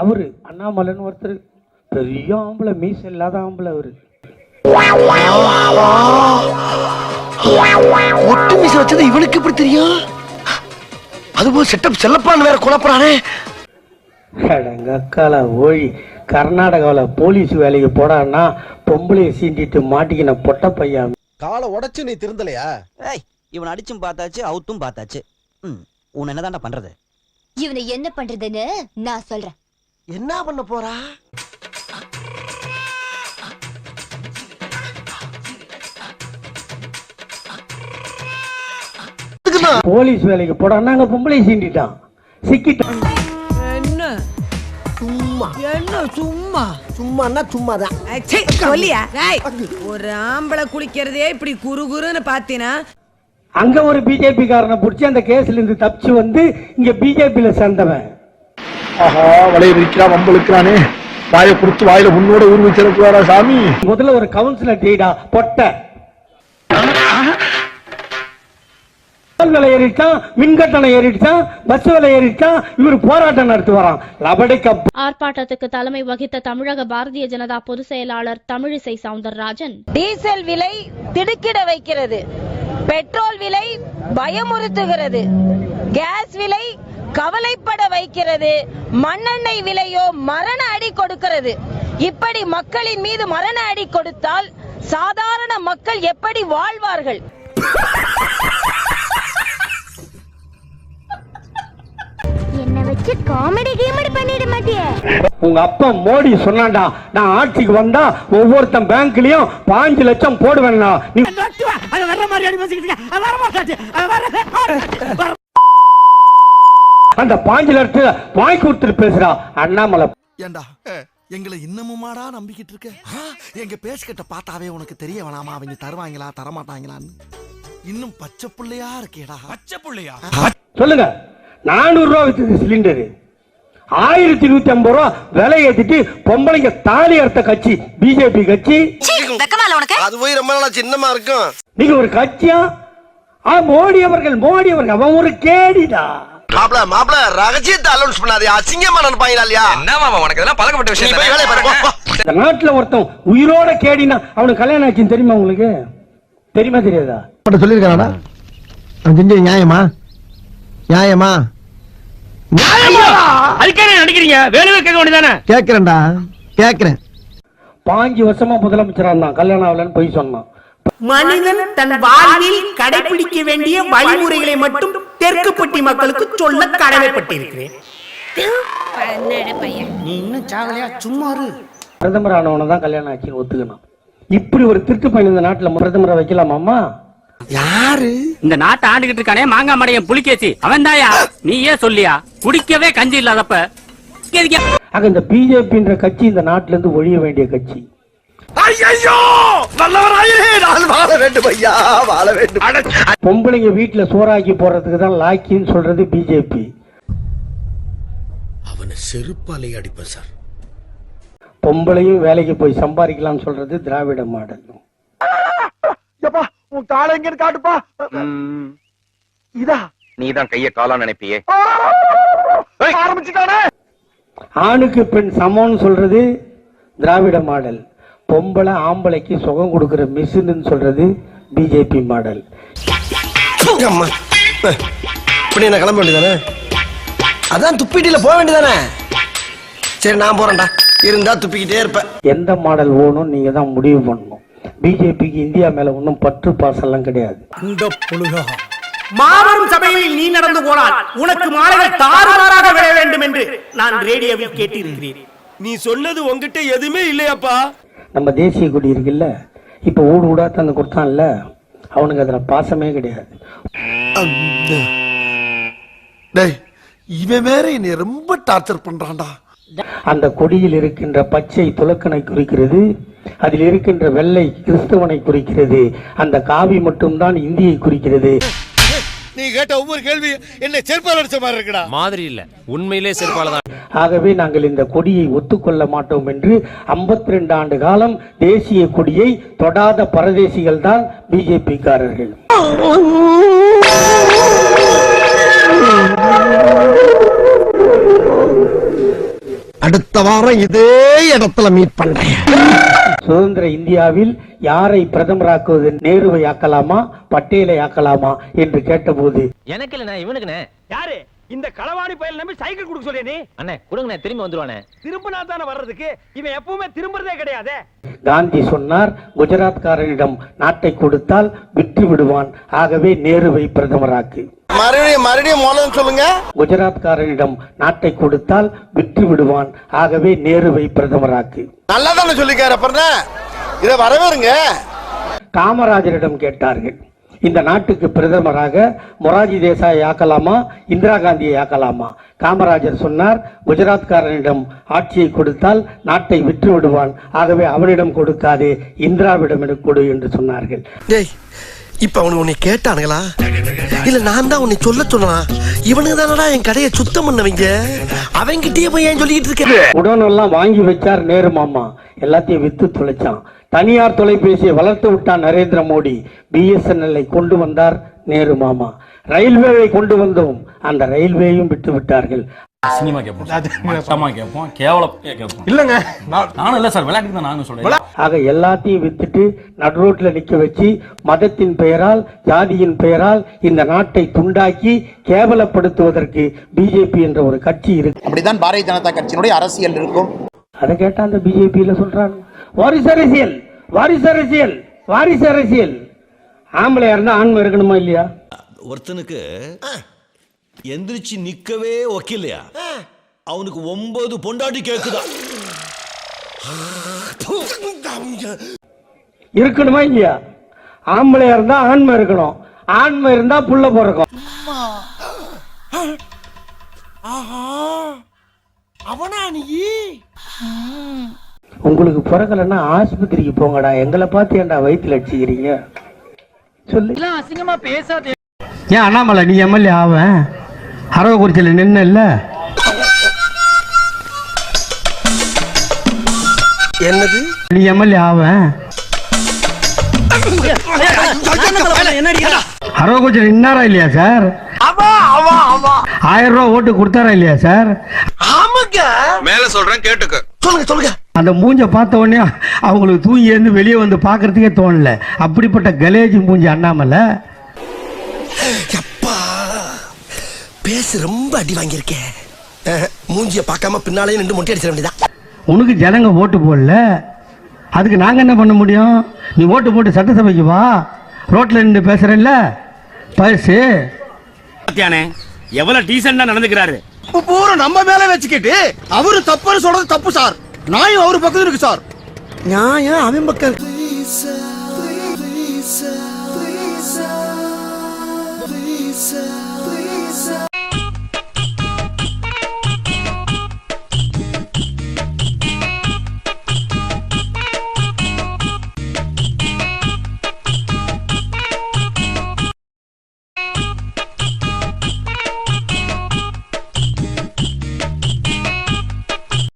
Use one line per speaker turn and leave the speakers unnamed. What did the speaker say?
அவரு அண்ணாமலைன்னு ஒருத்தர் பெரிய ஆம்பளை, மீச இல்லாத ஆம்பளை அவரு.
ஒட்டு மீச வச்சது இவனுக்கு எப்படி தெரியும்? அதுபோல் செட்டப் செல்லப்பான்னு வேற குழப்பறானே.
எங்க அக்கால ஓழி கர்நாடகாவில் போலீஸ் வேலைக்கு போடான்னா பொம்பளையை சீண்டிட்டு மாட்டிக்கின பொட்ட பையன்.
காலை உடைச்சு நீ திருந்தலையா?
இவன் அடிச்சும் பார்த்தாச்சு, அவுத்தும் பார்த்தாச்சு. உன் என்னதான்டா பண்றது?
இவனை என்ன பண்றதுன்னு நான் சொல்றேன்.
என்ன பண்ண போறா?
போலீஸ் வேலைக்கு போடான்னா அங்க பொம்பளை சீண்டிட்டான், சிக்கிட்டான்.
என்ன சும்மா என்ன சும்மா
சும்மான்னா சும்மாதான்.
சொல்லியா? ஒரு ஆம்பளை குளிக்கிறதே இப்படி குறுகுறுன்னு பாத்தீனா,
அங்க ஒரு பிஜேபி காரனை பிடிச்சி அந்த கேஸ்ல இருந்து தப்பிச்சு வந்து இங்க பிஜேபியில சேர்ந்தவன்.
ஆஹா, வலைய விரிக்கிறான், வம்பளுக்கிறானே. வாயை கொடுத்து வாயில முன்னோட ஊர்வு சிறப்புவாரா சாமி.
முதல்ல ஒரு கவுன்சிலர் டீடா பொட்ட விலை ஏறிட்டான், மின்கட்டணம் ஏறிட்டான், பஸ் விலை ஏறிட்டான். இவர் போராட்டம் நடத்தி வரான்.
ஆர்ப்பாட்டத்துக்கு தலைமை வகித்த தமிழக பாரதிய ஜனதா பொதுச் செயலாளர் தமிழிசை சவுந்தரராஜன்,
டீசல் விலை திடுக்கிட வைக்கிறது, பெட்ரோல் விலை பயமுறுத்துகிறது, கேஸ் விலை கவலைப்பட வைக்கிறது, மண்ணெண்ணெய் விலையோ மரண அடி கொடுக்கிறது. இப்படி மக்களின் மீது மரண அடி கொடுத்தால் சாதாரண மக்கள் எப்படி வாழ்வார்கள்?
என்ன வச்சு காமெடி கீமெடி பண்ணிட மாட்டியே?
உங்க அப்பா மோடி சொன்னாண்டா, நான் ஆட்சிக்கு வந்தா ஒவ்வொருத்தன் பேங்க்லயும் 5 லட்சம் போடுவேன்னா. அந்த 5 லட்சத்தை வாங்கி கொடுத்துட்டு பேசுறா அண்ணாமலை.
ஏண்டா எங்களை இன்னமுமாடா நம்பிக்கிட்டு இருக்க? எங்க பேசிக்கிட்ட பார்த்தாவே உனக்கு தெரிய வேணாமா அவங்க தருவாங்களா தரமாட்டாங்களான்னு? இன்னும் பச்சை புள்ளையா இருக்கேடா. பச்சை புள்ளையா?
சொல்லுங்க. 400 ரூபா வித்தது சிலிண்டரு, 1150 ரூபா விலை ஏத்திட்டு பொம்பளைங்க தாலி அறுத்த கட்சி பிஜேபி கட்சி.
அது போய் ரொம்ப நாளா சின்னமா இருக்கும்.
நீங்க ஒரு கட்சியா? மோடி அவர்கள் அவன் ஒரு கேடிடா.
மாப்ள ரகசியத்தை அலௌன்ஸ் பண்ணாதே, அசிங்கமா நினைப்பாங்களா இல்லையா? என்ன மாமா உனக்கு இதெல்லாம் பழக்கப்பட்ட விஷயம். நீ போய் வேலைய பாரு.
இந்த நாட்டுல ஒருத்தன் உயிரோட கேடினா அவனுக்கு கல்யாணம் ஆச்சுன்னு தெரியுமா உங்களுக்கு? தெரியுமா தெரியாதா?
சொல்லிருக்கானடா. அவன் செஞ்சது நியாயமா? நியாயமா?
அதுக்கே நடிக்கிறீங்க? வேணுமே கேட்க வேண்டியதானே?
கேக்குறேன்டா, கேக்குறேன்.
5 வருஷமா முதலமைச்சரா இருந்தான், கல்யாணம் ஆகலன்னு போய் சொன்னான்.
மனிதன் தன் வாழ்வில் கடைபிடிக்க வேண்டிய வழிமுறைகளை மட்டும் தெற்குப்பட்டி மக்களுக்கு சொல்ல கடமைப்பட்டிருக்கிறேன். நீ இன்னும் சாவலையா? சும்மா
பிரதமர் ஆனவனை தான் கல்யாணம் ஆச்சுன்னு ஒத்துக்கணும். இப்படி ஒரு திருட்டு பையன் இந்த நாட்டுல பிரதமரை வைக்கலாமாமா?
யாரு
இந்த நாட்டை ஆண்டுகிட்டு இருக்கானே மாங்காய் மடையன் புலிகேசி, அவன் தாயா? நீ ஏன் சொல்லியா? குடிக்கவே கஞ்சி இல்லாதப்ப
ஆக இந்த பிஜேபின்ற கட்சி இந்த நாட்டுல இருந்து ஒழிய வேண்டிய கட்சி. பொம்பளைங்க வீட்டுல சோறாக்கி போடுறதுக்கு தான் லாக்கின்னு சொல்றது பிஜேபி.
அவனை செருப்பாலே அடிப்ப சார்.
பொம்பளையும் வேலைக்கு போய் சம்பாதிக்கலாம் சொல்றது திராவிட மாடல்.
உன் காலை எங்க காட்டுப்பா. இதா
நீதான் கைய காலா நினைப்பியே.
ஆரம்பிச்சுட்டானே.
ஆணுக்கு பெண் சமம்னு சொல்றது திராவிட மாடல். பொம்பளை ஆம்பளைக்கு சுகம் கொடுக்கிற மிஷின்னு சொல்றது பிஜேபி மாடல்.
இப்படி என்ன கிளம்ப வேண்டியதானே? அதான் துப்பிட்டில போக வேண்டியதானே? சரி நான் போறேன்டா, இருந்தா துப்பிக்கிட்டே இருப்பேன்.
எந்த மாடல் ஓணும் நீங்க தான் முடிவு பண்ணணும். பிஜேபிக்கு இந்தியா மேல ஒன்னும் பற்று பாசெல்லாம் கிடையாது.
மாபெரும் சபையில் நீ நடந்து போனால் உனக்கு மாலைகள் தாறுமாறாக விழ வேண்டும் என்று நான் ரேடியோவில் கேட்டிருக்கிறேன். நீ சொன்னது உங்ககிட்ட எதுவுமே இல்லையாப்பா?
நம்ம தேசிய கொடி இருக்குல்ல, இப்ப ஊடு ஊடா தந்து கொடுத்தான்ல, அவனுக்கு அதுல பாசமே கிடையாது.
இவன் வேற என்னை ரொம்ப டார்ச்சர் பண்றான்டா.
அந்த கொடியில் இருக்கின்ற பச்சை துலக்கனை குறிக்கிறது, அதில் இருக்கின்ற வெள்ளை கிறிஸ்தவனை குறிக்கிறது, அந்த காவி மட்டும்தான் இந்தியை குறிக்கிறது.
நீ கேட்ட ஒவ்வொரு கேள்வி என்ன செருப்பால் அடிச்ச மாதிரி இருக்குடா.
மாதிரி இல்ல, உண்மையிலே செருப்பால தான்.
ஆகவே நாங்கள் இந்த கொடியை ஒத்துக்கொள்ள மாட்டோம் என்று 52 ஆண்டு காலம் தேசிய கொடியை தொடாத பரதேசிகள் தான் பிஜேபி காரர்கள்.
அடுத்த வாரம் இதே இடத்துல மீட் பண்றேன்.
சுதந்திர இந்தியாவில் யாரை பிரதமராக்குவது, நேருவை ஆக்கலாமா பட்டேலை ஆக்கலாமா என்று கேட்டபோது
எனக்கு இல்ல இவனுக்குனே.
யாரு இந்த களவாணி பயல் நம்பி சைக்கிள் கொடுக்க சொல்லிய நீ?
அண்ணே கொடுங்கண்ணே, திரும்பி வந்துருவானே.
திரும்பினா தானே வர்றதுக்கு, இவன் எப்பவுமே திரும்புறதே கிடையாது.
காந்தி சொன்னார், குஜராத்காரனிடம் நாட்டை கொடுத்தால் விற்று விடுவான், ஆகவே நேருவை பிரதமராக்கு.
மறுபடியும் மூலம் சொல்லுங்க.
குஜராத்காரனிடம் நாட்டை கொடுத்தால் விற்று விடுவான், ஆகவே நேருவை பிரதமராக்கு.
நல்லா தானே சொல்லிக்காரு, அப்புறம் இதை வரவேறுங்க.
காமராஜரிடம் கேட்டார்கள், இந்த நாட்டுக்கு பிரதமராக மொராஜி தேசாயை ஆக்கலாமா இந்திரா காந்தியை ஆக்கலாமா? காமராஜர் சொன்னார், குஜராத்காரனிடம் ஆட்சியை கொடுத்தால் நாட்டை விற்று விடுவான், ஆகவே அவனிடம் கொடுக்காதே இந்திராவிடம் கொடு என்று சொன்னார்கள்.
டேய், இப்ப அவனுக்கு உன்னை கேட்டானுங்களா இல்ல நான் தான் உன்னை சொல்ல சொன்னா? இவனுக்கு தானடா என் கடையை சுத்தம் பண்ணவங்க, அவங்கிட்டயே போய் ஏன் சொல்லிட்டு இருக்க?
உடனெல்லாம் வாங்கி வச்சார் நேரு மாமா, எல்லாத்தையும் வித்து தொலைச்சான். தனியார் தொலைபேசியை வளர்த்து விட்டான் நரேந்திர மோடி. பிஎஸ்என்எல்லை கொண்டு வந்தார் நேரு மாமா. ரயில்வேவை கொண்டு வந்தோம், அந்த ரயில்வேயும் விட்டு விட்டார்கள்.
சினிமா கேட்போம், மட்டமா கேட்போம், கேவலம் கேட்போம்.
இல்லங்க,
நானும் இல்ல சார், விளையாட்டுக்கு தான் நானும் சொல்றேன்.
ஆக எல்லாத்தையும் வித்துட்டு நடுரோட்ல நிக்க வச்சு மதத்தின் பெயரால் ஜாதியின் பெயரால் இந்த நாட்டை துண்டாக்கி கேவலப்படுத்துவதற்கு பிஜேபி என்ற ஒரு கட்சி இருக்கு.
அப்படிதான் பாரதிய ஜனதா கட்சியினுடைய அரசியல் இருக்கும்.
அதை கேட்டா அந்த பிஜேபியில சொல்றாங்க, வாரிசு அரசியல், வாரிசு அரசியல், வாரிசு அரசியல். ஆம்பளையா இருந்தா ஆண்மை இருக்கணுமா இல்லையா?
ஒருத்தனுக்கு எந்திரிச்சு நிக்கவே ஒக்கில்லையா, அவனுக்கு 9 பொண்டாட்டி கேக்குதா?
இருக்கணுமா இல்லையா? ஆம்பளையா இருந்தா ஆண்மை இருக்கணும், ஆண்மை இருந்தா புள்ள பிறக்கும்.
அவனா நீ?
உங்களுக்கு பிறக்கலன்னா ஆஸ்பத்திரிக்கு போங்கடா, எங்களை பார்த்து ஏன்டா வயிற்றுல அடிச்சுக்கிறீங்க சொல்லு.
அசிங்கமா பேசாதே.
ஏன் அண்ணாமலை நீ எம்எல்ஏ ஆவன்? அரவக்குறிச்சியில் நின்ன இல்ல?
என்னது
நீ எம்எல்ஏ ஆவன்? அரவக்குறிச்சியில் நின்னாரா இல்லையா சார்? 1000 ரூபாய் ஓட்டு கொடுத்தாரா இல்லையா சார்?
மேல சொல்றேன் கேட்டுக்க.
சொல்லுங்க.
அந்த மூஞ்ச பார்த்த உடனே அவங்களுக்கு தூங்கி இருந்து வெளியே வந்து பாக்குறதுக்கே தோணல. அப்படிப்பட்ட கலேஜ் மூஞ்சி அண்ணாமலை.
அப்பா பேச ரொம்ப அடி வாங்கியிருக்கேன். மூஞ்சிய பார்க்காம பின்னாலே நின்று மொட்டை அடிச்சிட வேண்டியதான்.
உனக்கு ஜனங்க ஓட்டு போடல, அதுக்கு நாங்க என்ன பண்ண முடியும்? நீ ஓட்டு போட்டு சட்டசபைக்கு வா, ரோட்ல நின்று பேசுறல்ல பரிசு.
எவ்வளவு டீசெண்டா நடந்துக்கிறாரு.
பூரா நம்ம மேல வச்சுக்கிட்டு அவரு தப்புன்னு சொல்றது தப்பு சார். நியாயம் அவரு பக்கத்துல இருக்கு சார். நியாயம் அவன் பக்கம் இருக்கு.